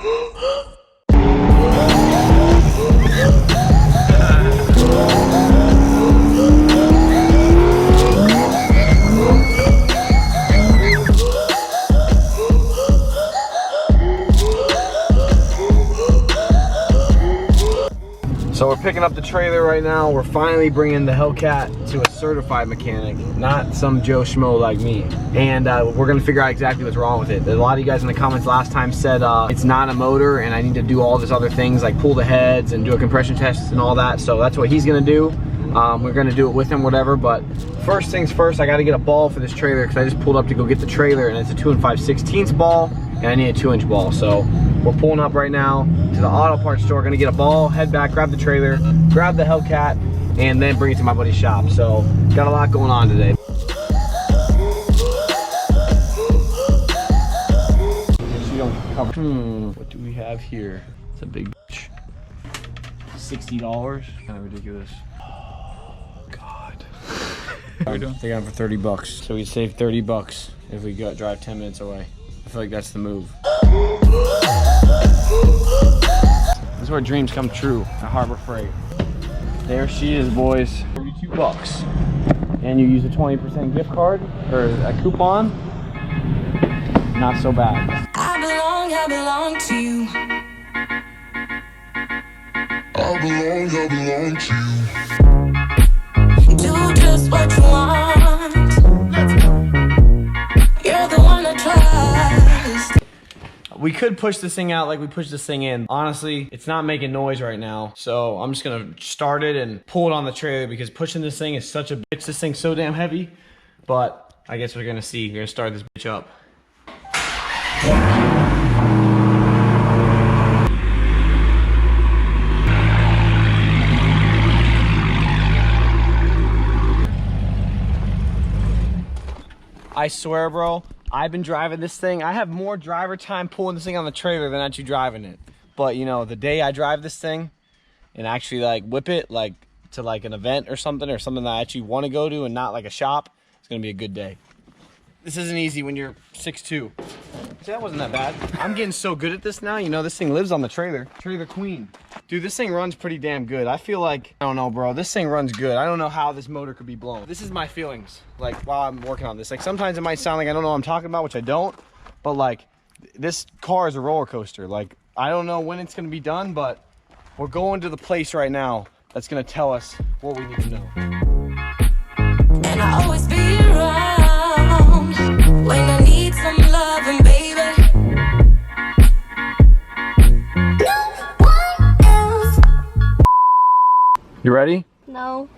So we're picking up the trailer right now. We're finally bringing the Hellcat to a certified mechanic, not some Joe Schmo like me. And we're gonna figure out exactly what's wrong with it. A lot of you guys in the comments last time said it's not a motor and I need to do all these other things like pull the heads and do a compression test and all that. So that's what he's gonna do. We're gonna do it with him, whatever. But first things first, I gotta get a ball for this trailer because I just pulled up to go get the trailer and it's a 2 5/16 ball and I need a 2-inch ball. So we're pulling up right now to the auto parts store, gonna get a ball, head back, grab the trailer, grab the Hellcat, and then bring it to my buddy's shop. So got a lot going on today. What do we have here? It's a big bitch. $60, kind of ridiculous. Oh God. How are we doing? They got it for 30 bucks. So we save 30 bucks if we drive 10 minutes away. I feel like that's the move. This is where dreams come true at Harbor Freight. There she is, boys. 32 bucks. And you use a 20% gift card or a coupon. Not so bad. I belong to you. I belong to you. Do just what you want. You're the one I trust. We could push this thing out like we pushed this thing in. Honestly, it's not making noise right now. So I'm just gonna start it and pull it on the trailer because pushing this thing is such a bitch. This thing's so damn heavy. But I guess we're gonna see. We're gonna start this bitch up. I swear, bro, I've been driving this thing. I have more driver time pulling this thing on the trailer than actually driving it. But you know, the day I drive this thing and actually like whip it like to like an event or something that I actually want to go to and not like a shop, it's gonna be a good day. This isn't easy when you're 6'2". See, that wasn't that bad. I'm getting so good at this now. You know, this thing lives on the trailer. Trailer queen. Dude, this thing runs pretty damn good. I feel like, I don't know, bro. This thing runs good. I don't know how this motor could be blown. This is my feelings, like, while I'm working on this. Like, sometimes it might sound like I don't know what I'm talking about, which I don't. But, like, this car is a roller coaster. Like, I don't know when it's going to be done, but we're going to the place right now that's going to tell us what we need to know. And I always be around when I need some loving, baby. No one else. You ready? No.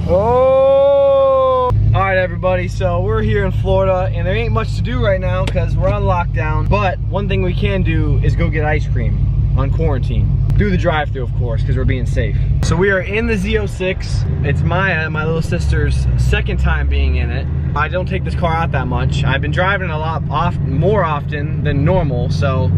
Oh! All right, everybody. So we're here in Florida, and there ain't much to do right now because we're on lockdown. But one thing we can do is go get ice cream on quarantine. Through the drive-thru, of course, because we're being safe. So we are in the Z06. It's Maya, my little sister's second time being in it. I don't take this car out that much. I've been driving a lot more often than normal, so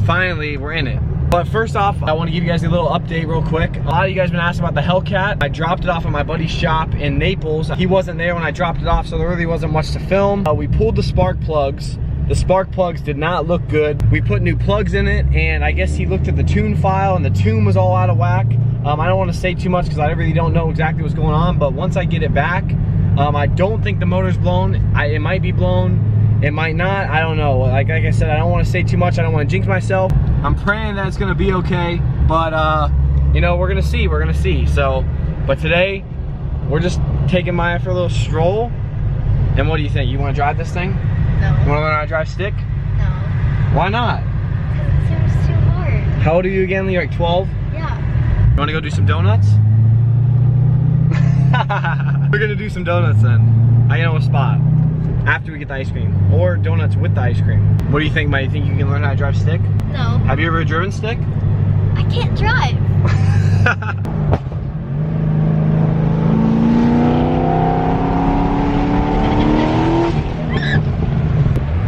finally we're in it. But first off, I want to give you guys a little update real quick. A lot of you guys have been asking about the Hellcat. I dropped it off at my buddy's shop in Naples. He wasn't there when I dropped it off, so there really wasn't much to film. We pulled the spark plugs. The spark plugs did not look good. We put new plugs in it, and I guess he looked at the tune file and the tune was all out of whack. I don't want to say too much because I really don't know exactly what's going on, but once I get it back, I don't think the motor's blown. It might be blown, it might not, I don't know. Like I said, I don't want to say too much. I don't want to jinx myself. I'm praying that it's gonna be okay, but you know, we're gonna see. So, but today, we're just taking Maya for a little stroll. And what do you think? You want to drive this thing? No. You want to learn how to drive stick? No. Why not? Because it seems too hard. How old are you again? You're like 12? Yeah. You want to go do some donuts? We're gonna do some donuts then. I know a spot. After we get the ice cream. Or donuts with the ice cream. What do you think, Mike? You think you can learn how to drive stick? No. Have you ever driven stick? I can't drive.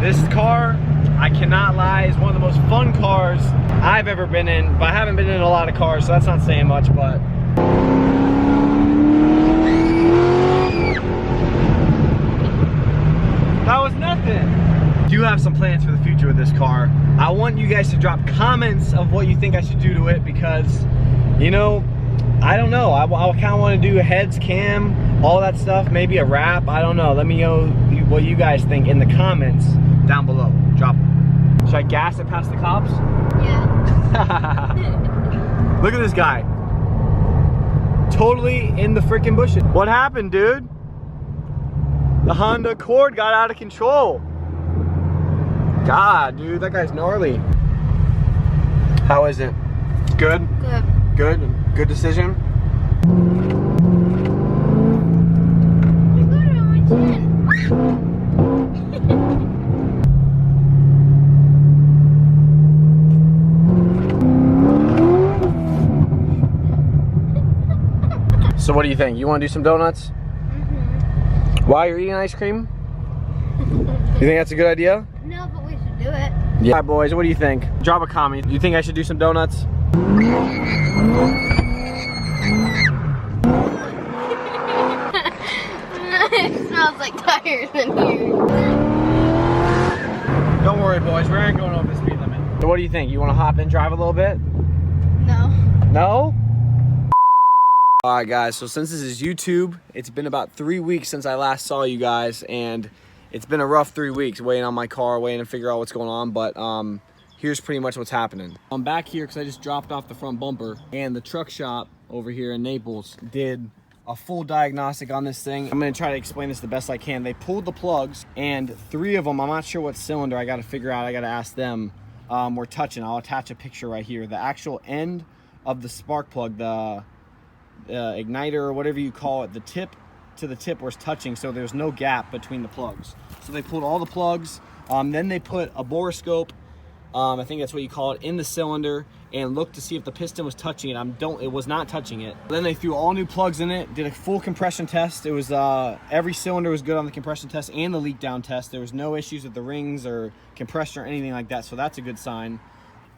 This car, I cannot lie, is one of the most fun cars I've ever been in. But I haven't been in a lot of cars, so that's not saying much, but. That was nothing. do have some plans for the future with this car. I want you guys to drop comments of what you think I should do to it because, you know, I don't know. I kind of want to do a heads, cam, all that stuff. Maybe a wrap. I don't know. Let me know what you guys think in the comments down below. Drop them. Should I gas it past the cops? Yeah. Look at this guy. Totally in the freaking bushes. What happened, dude? The Honda Accord got out of control. God, dude, that guy's gnarly. How is it? Good? Good. Good? Good decision? I got it on my chin. So what do you think? You want to do some donuts? While you're eating ice cream? You think that's a good idea? No, but we should do it. Yeah. All right, boys, what do you think? Drop a comment. Do you think I should do some donuts? It smells like tires in here. Don't worry, boys. We aren't going over the speed limit. So what do you think? You want to hop in, drive a little bit? No. No? Alright guys, so since this is YouTube, it's been about 3 weeks since I last saw you guys, and it's been a rough 3 weeks waiting on my car, waiting to figure out what's going on, but here's pretty much what's happening. I'm back here because I just dropped off the front bumper, and the truck shop over here in Naples did a full diagnostic on this thing. I'm going to try to explain this the best I can. They pulled the plugs, and 3 of them, I'm not sure what cylinder, I got to figure out, I got to ask them, were touching. I'll attach a picture right here. The actual end of the spark plug, the igniter or whatever you call it, the tip to the tip was touching, so there's no gap between the plugs. So they pulled all the plugs, then they put a borescope, I think that's what you call it, in the cylinder and looked to see if the piston was touching it. It was not touching it. Then they threw all new plugs in it, did a full compression test. It was every cylinder was good on the compression test and the leak down test. There was no issues with the rings or compression or anything like that, so that's a good sign.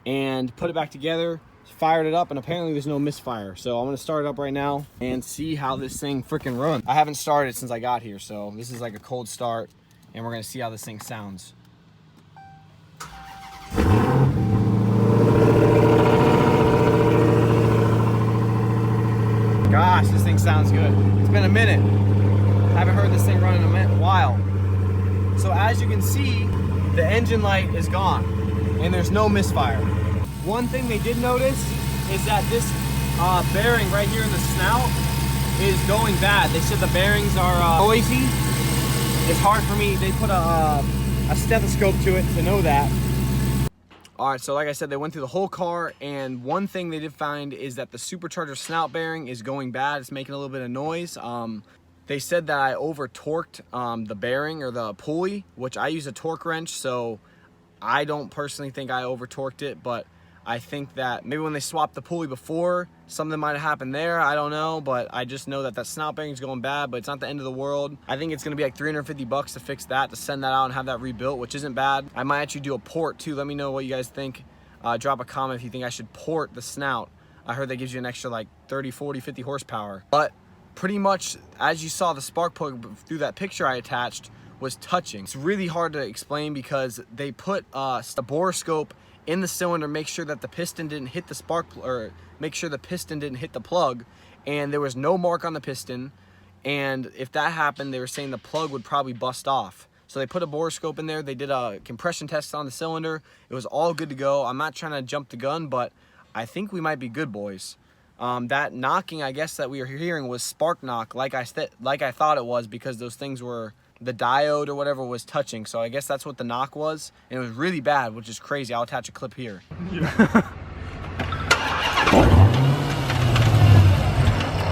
And put it back together, fired it up, and apparently there's no misfire. So I'm gonna start it up right now and see how this thing freaking runs. I haven't started since I got here, so this is like a cold start, and we're gonna see how this thing sounds. Gosh, this thing sounds good. It's been a minute. Haven't heard this thing run in a while. So as you can see, the engine light is gone, and there's no misfire. One thing they did notice is that this bearing right here in the snout is going bad. They said the bearings are noisy. It's hard for me. They put a stethoscope to it to know that. All right, so like I said, they went through the whole car, and one thing they did find is that the supercharger snout bearing is going bad. It's making a little bit of noise. They said that I over-torqued the bearing or the pulley, which I use a torque wrench, so I don't personally think I over-torqued it, but I think that maybe when they swapped the pulley before, something might have happened there. I don't know, but I just know that that snout bearing's going bad, but it's not the end of the world. I think it's gonna be like 350 bucks to fix that, to send that out and have that rebuilt, which isn't bad. I might actually do a port too. Let me know what you guys think. Drop a comment if you think I should port the snout. I heard that gives you an extra like 30, 40, 50 horsepower. But pretty much, as you saw, the spark plug through that picture I attached was touching. It's really hard to explain because they put a borescope in the cylinder, make sure that the piston didn't hit the spark plug, or make sure the piston didn't hit the plug, and there was no mark on the piston. And if that happened, they were saying the plug would probably bust off. So they put a borescope in there. They did a compression test on the cylinder. It was all good to go. I'm not trying to jump the gun, but I think we might be good, boys. That knocking, I guess, that we were hearing was spark knock, like I thought it was, because those things were, the diode or whatever was touching. So I guess that's what the knock was, and it was really bad, which is crazy. I'll attach a clip here. Yeah.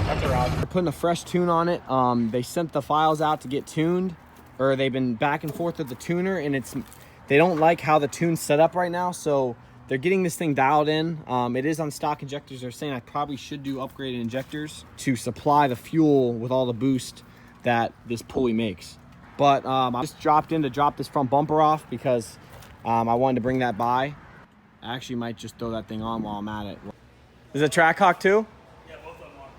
That's a rod. They're putting a fresh tune on it. They sent the files out to get tuned, or they've been back and forth with the tuner, and they don't like how the tune's set up right now, so they're getting this thing dialed in. It is on stock injectors. They're saying I probably should do upgraded injectors to supply the fuel with all the boost that this pulley makes. But I just dropped in to drop this front bumper off because I wanted to bring that by. I actually might just throw that thing on while I'm at it. Is it Trackhawk too? Yeah, both of them are.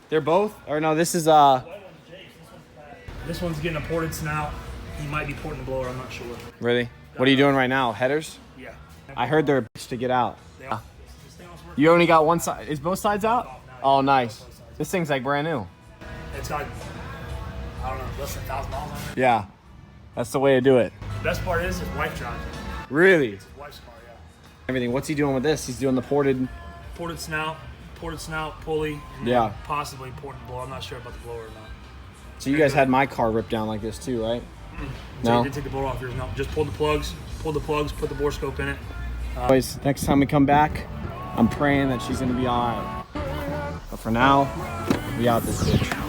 They're both? Or no, this is White one's Jake's, this one's Pat's. This one's getting a ported snout. He might be porting the blower, I'm not sure. Really? What are you doing right now? Headers? Yeah. I heard they're a bitch to get out. They are. This thing was working. You only got one side. Is both sides out? Oh, nice. This thing's like brand new. It's got, I don't know, less than 1,000 miles on it. Yeah. That's the way to do it. The best part is his wife drives it. Really? It's his wife's car, yeah. Everything. What's he doing with this? He's doing the ported. Ported snout, pulley, and Yeah. then possibly porting blower. I'm not sure about the blower or not. So you guys had my car ripped down like this too, right? So No. you did take the blower off yours. No, just pulled the plugs, put the bore scope in it. Boys, next time we come back, I'm praying that she's gonna be all right. But for now, we out this bitch.